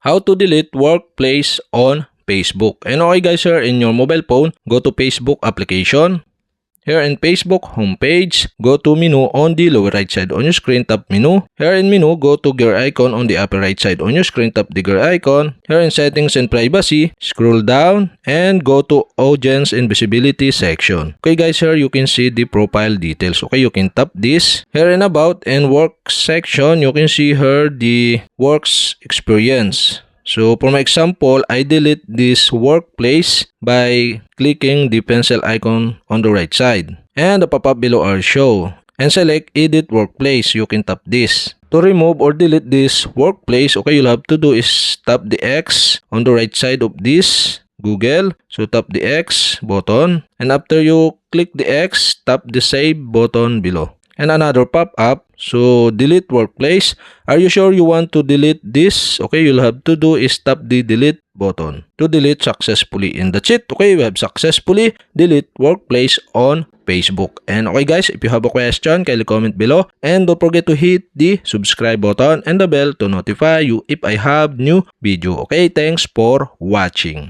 How to delete workplace on Facebook. And okay guys, here in your mobile phone, go to Facebook application. Here in Facebook homepage, go to menu on the lower right side on your screen, tap menu. Here in menu, go to gear icon on the upper right side on your screen, tap the gear icon. Here in settings and privacy, scroll down and go to audience and visibility section. Okay guys, here you can see the profile details. Okay, you can tap this. Here in about and work section, you can see here the works experience. So for my example, I delete this workplace by clicking the pencil icon on the right side. And the pop-up below are show. And select edit workplace. You can tap this. To remove or delete this workplace, okay, you'll have to do is tap the X on the right side of this Google. So tap the X button. And after you click the X, tap the save button below. And another pop-up, so delete workplace. Are you sure you want to delete this? Okay, you'll have to do is tap the delete button to delete successfully. And that's it. Okay, we have successfully delete workplace on Facebook. And okay guys, if you have a question, kindly comment below. And don't forget to hit the subscribe button and the bell to notify you if I have new video. Okay, thanks for watching.